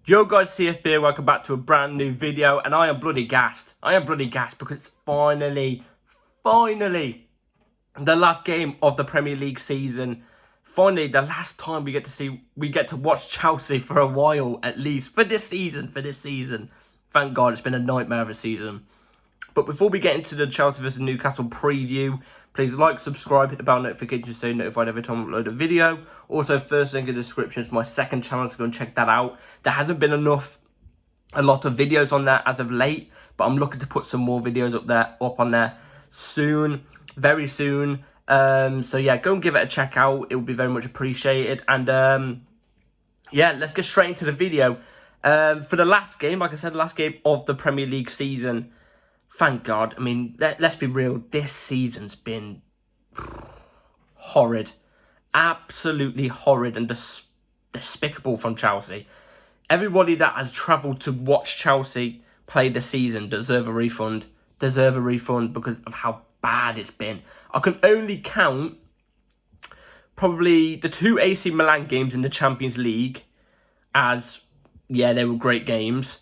Yo guys, CFB, welcome back to a brand new video, and I am bloody gassed. I am bloody gassed because it's finally, the last game of the Premier League season. Finally, the last time we get to watch Chelsea for a while, at least, for this season. Thank God, it's been a nightmare of a season. But before we get into the Chelsea vs Newcastle preview, please like, subscribe, hit the bell notification so you're notified every time I upload a video. Also, first link in the description is my second channel, so go and check that out. There hasn't been a lot of videos on there as of late, but I'm looking to put some more videos up on there soon, very soon. So yeah, go and give it a check out. It will be very much appreciated. And yeah, let's get straight into the video. For the last game, like I said, the last game of the Premier League season. Thank God. I mean, let's be real. This season's been horrid. Absolutely horrid and despicable from Chelsea. Everybody that has travelled to watch Chelsea play this season deserve a refund. Deserve a refund because of how bad it's been. I can only count probably the two AC Milan games in the Champions League as, yeah, they were great games.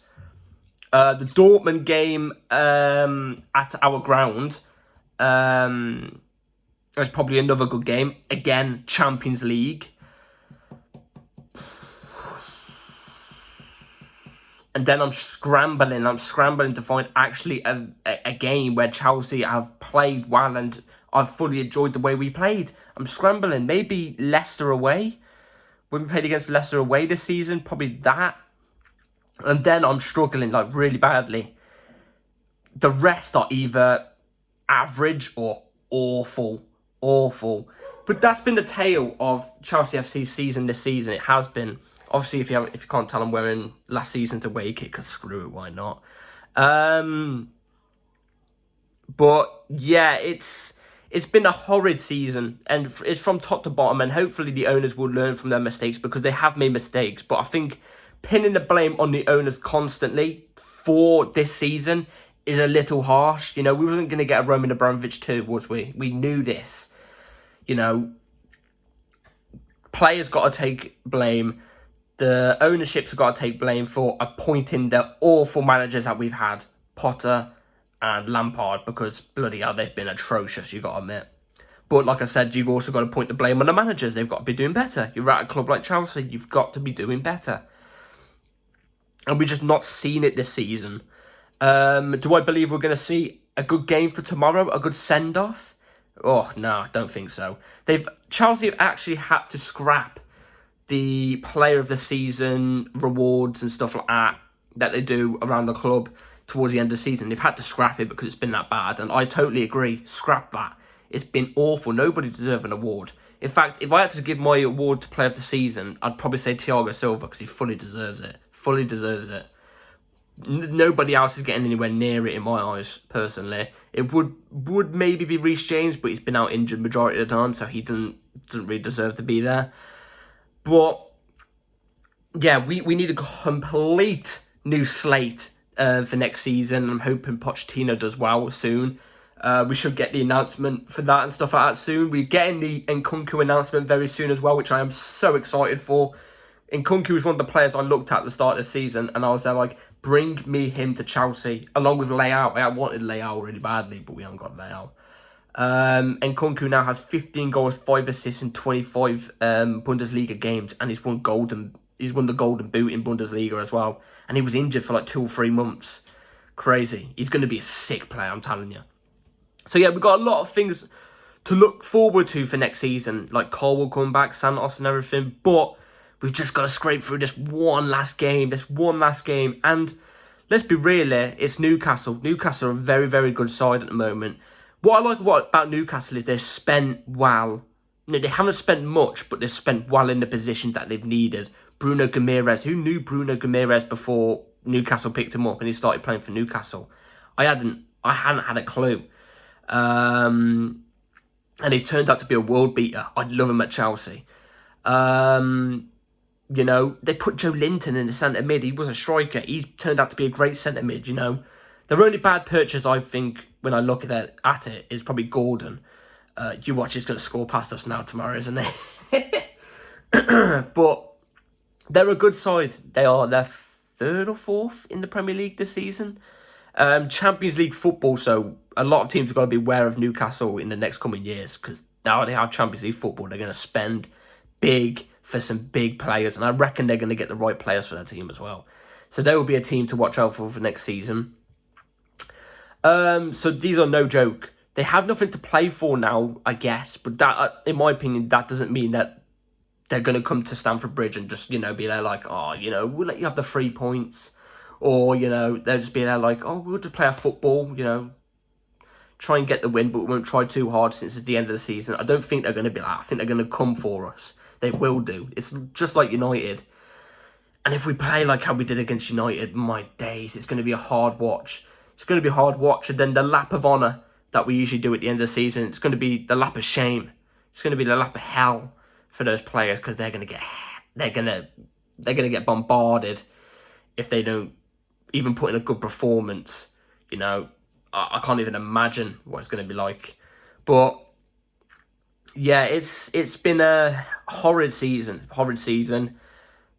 The Dortmund game at our ground was probably another good game. Again, Champions League. And then I'm scrambling to find actually a game where Chelsea have played well and I've fully enjoyed the way we played. I'm scrambling. Maybe Leicester away. When we played against Leicester away this season, probably that. And then I'm struggling, like, really badly. The rest are either average or awful. But that's been the tale of Chelsea FC's season this season. It has been. Obviously, if you can't tell, I'm wearing last season's away kit, because screw it, why not? But, yeah, it's been a horrid season. And it's from top to bottom. And hopefully the owners will learn from their mistakes, because they have made mistakes. But I think pinning the blame on the owners constantly for this season is a little harsh. You know, we wasn't going to get a Roman Abramovich too, was we? We knew this. You know, players got to take blame. The ownerships have got to take blame for appointing the awful managers that we've had, Potter and Lampard, because bloody hell, they've been atrocious, you've got to admit. But like I said, you've also got to point the blame on the managers. They've got to be doing better. You're at a club like Chelsea, you've got to be doing better. And we've just not seen it this season. Do I believe we're going to see a good game for tomorrow? A good send-off? Oh, no, I don't think so. Chelsea have actually had to scrap the player of the season rewards and stuff like that they do around the club towards the end of the season. They've had to scrap it because it's been that bad. And I totally agree. Scrap that. It's been awful. Nobody deserves an award. In fact, if I had to give my award to player of the season, I'd probably say Thiago Silva, because he fully deserves it. Fully deserves it. Nobody else is getting anywhere near it in my eyes, personally. It would maybe be Reece James, but he's been out injured majority of the time, so he doesn't really deserve to be there. But yeah, we need a complete new slate for next season. I'm hoping Pochettino does well soon. We should get the announcement for that and stuff like that soon. We're getting the Nkunku announcement very soon as well, which I am so excited for. Nkunku was one of the players I looked at the start of the season, and I was there like, bring me him to Chelsea, along with Leao. I wanted Leao really badly, but we haven't got Leao. Nkunku now has 15 goals, 5 assists in 25 Bundesliga games, and he's won the Golden Boot in Bundesliga as well. And he was injured for like 2 or 3 months. Crazy. He's going to be a sick player, I'm telling you. So yeah, we've got a lot of things to look forward to for next season. Like Cole will come back, Santos and everything, but we've just got to scrape through this one last game. And let's be real here, it's Newcastle. Newcastle are a very, very good side at the moment. What I like about Newcastle is they've spent well. No, they haven't spent much, but they've spent well in the positions that they've needed. Bruno Guimaraes. Who knew Bruno Guimaraes before Newcastle picked him up and he started playing for Newcastle? I hadn't had a clue. And he's turned out to be a world beater. I'd love him at Chelsea. You know, they put Joe Linton in the centre mid. He was a striker. He turned out to be a great centre mid, you know. The only bad purchase, I think, when I look at it, is probably Gordon. You watch, he's going to score past us now tomorrow, isn't he? But they're a good side. They are. They're third or fourth in the Premier League this season. Champions League football, so a lot of teams have got to be aware of Newcastle in the next coming years, because now they have Champions League football, they're going to spend big for some big players, and I reckon they're going to get the right players for their team as well. So there will be a team to watch out for next season. So these are no joke. They have nothing to play for now, I guess, but that, in my opinion, that doesn't mean that they're going to come to Stamford Bridge and just, be there like, oh, we'll let you have the 3 points. Or, they'll just be there like, oh, we'll just play our football, try and get the win, but we won't try too hard since it's the end of the season. I don't think they're going to be like that. I think they're going to come for us. They will do. It's just like United. And if we play like how we did against United, my days, it's going to be a hard watch. It's going to be a hard watch. And then the lap of honour that we usually do at the end of the season, it's going to be the lap of shame. It's going to be the lap of hell for those players, because they're going to get bombarded if they don't even put in a good performance. I can't even imagine what it's going to be like. But yeah, it's been a horrid season.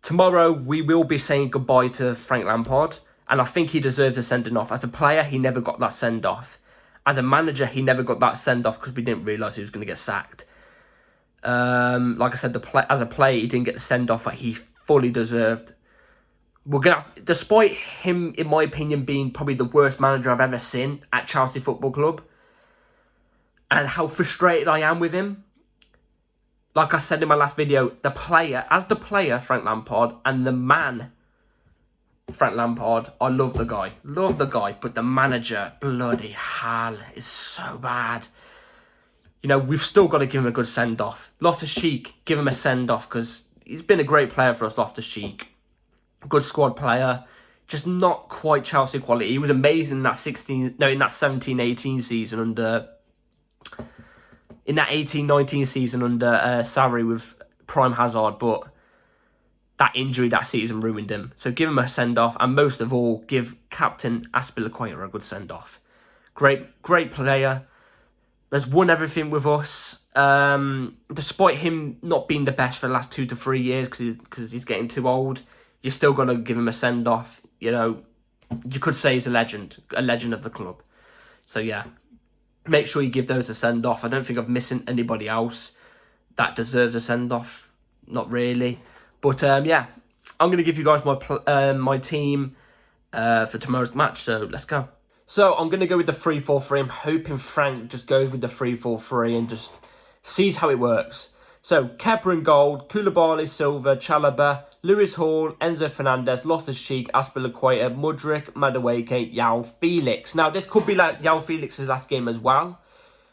Tomorrow we will be saying goodbye to Frank Lampard, and I think he deserves a sending off. As a player, he never got that send off. As a manager, he never got that send off because we didn't realise he was going to get sacked. Like I said, as a player, he didn't get the send off that he fully deserved. Despite him, in my opinion, being probably the worst manager I've ever seen at Chelsea Football Club, and how frustrated I am with him. Like I said in my last video, the player, Frank Lampard, and the man, Frank Lampard, I love the guy, but the manager, bloody hell, is so bad. We've still got to give him a good send-off. Loftus-Cheek, give him a send-off, because he's been a great player for us, Loftus-Cheek. Good squad player, just not quite Chelsea quality. He was amazing in that 17-18 season under... In that 18-19 season under Sarri with Prime Hazard, but that injury that season ruined him. So give him a send-off, and most of all, give Captain Azpilicueta a good send-off. Great player. Has won everything with us. Despite him not being the best for the last 2 to 3 years, because he's getting too old, you still got to give him a send-off. You could say he's a legend of the club. So yeah, make sure you give those a send-off. I don't think I'm missing anybody else that deserves a send-off. Not really. But yeah, I'm going to give you guys my team for tomorrow's match. So let's go. So I'm going to go with the 3-4-3. I'm hoping Frank just goes with the 3-4-3 and just sees how it works. So Kepa in goal, Koulibaly, Silva, Chalobah, Lewis Hall, Enzo Fernandez, Loftus-Cheek, Azpilicueta, Mudryk, Madueke, João Felix. Now this could be like João Felix's last game as well,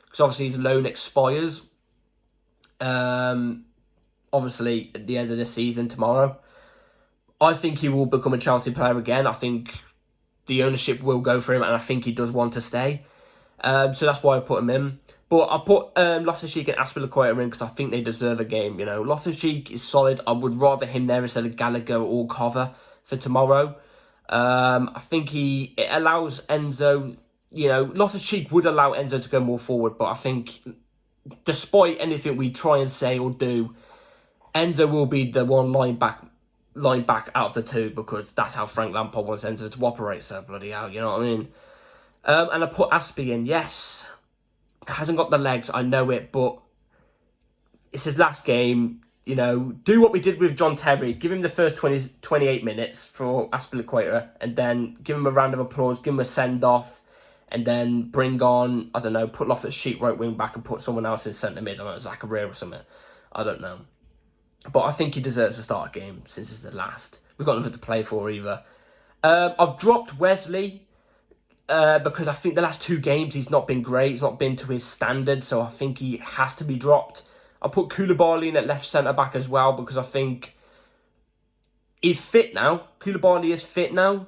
because obviously his loan expires. Obviously at the end of the season tomorrow. I think he will become a Chelsea player again. I think the ownership will go for him, and I think he does want to stay. So that's why I put him in. But I put Loftus-Cheek and Azpilicueta in because I think they deserve a game. Loftus-Cheek is solid. I would rather him there instead of Gallagher or Cover for tomorrow. I think it allows Enzo. Loftus-Cheek would allow Enzo to go more forward, but I think despite anything we try and say or do, Enzo will be the one line back out of the two, because that's how Frank Lampard wants Enzo to operate. So bloody hell, you know what I mean? And I put Aspi in. Yes, hasn't got the legs, I know it, but it's his last game. Do what we did with John Terry. Give him the first 28 minutes for Azpilicueta, and then give him a round of applause, give him a send-off, and then bring on, I don't know, put Loftus-Cheek right wing back and put someone else in centre mid. I don't know, Zakaria or something. I don't know. But I think he deserves to start a game since it's the last. We've got nothing to play for either. I've dropped Wesley because I think the last 2 games he's not been great. He's not been to his standard, so I think he has to be dropped. I put Koulibaly in at left centre-back as well, because I think he's fit now. Koulibaly is fit now.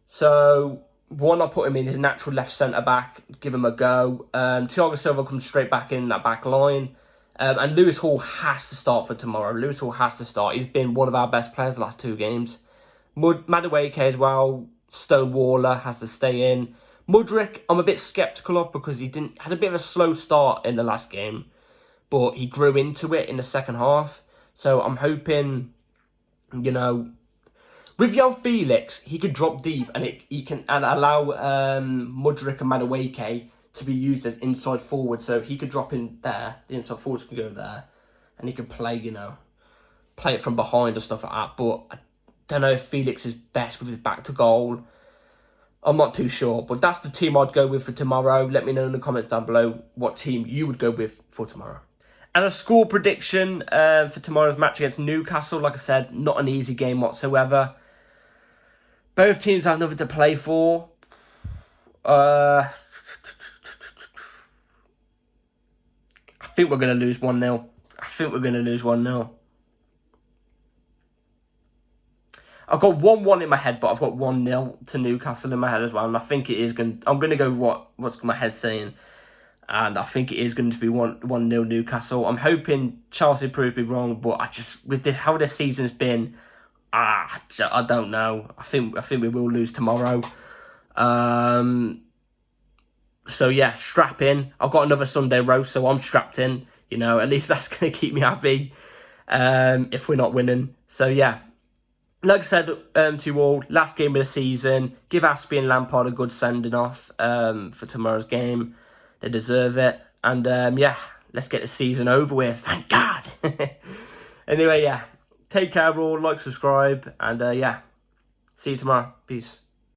So, I put him in his natural left centre-back, give him a go. Thiago Silva comes straight back in that back line. And Lewis Hall has to start for tomorrow. Lewis Hall has to start. He's been one of our best players the last 2 games. Madueke as well. Stone Waller has to stay in. Mudryk, I'm a bit sceptical of, because he had a bit of a slow start in the last game, but he grew into it in the second half. So I'm hoping, With João Felix, he could drop deep and he can allow Mudryk and Madueke to be used as inside forward. So he could drop in there. The inside forwards can go there, and he could play, play it from behind or stuff like that. But I don't know if Felix is best with his back to goal. I'm not too sure, but that's the team I'd go with for tomorrow. Let me know in the comments down below what team you would go with for tomorrow. And a score prediction for tomorrow's match against Newcastle. Like I said, not an easy game whatsoever. Both teams have nothing to play for. I think we're going to lose 1-0. I think we're going to lose 1-0. I've got 1-1 in my head, but I've got 1-0 to Newcastle in my head as well. And I think it is going. I'm going to go with what's my head saying, and I think it is going to be 1-0 Newcastle. I'm hoping Chelsea prove me wrong, but I just with how this season's been, I don't know. I think we will lose tomorrow. So yeah, strap in. I've got another Sunday roast, so I'm strapped in. At least that's going to keep me happy. If we're not winning, so yeah. Like I said to you all, last game of the season, give Aspie and Lampard a good sending off for tomorrow's game. They deserve it. And yeah, let's get the season over with. Thank God. Anyway, yeah, take care all, like, subscribe, and yeah, see you tomorrow. Peace.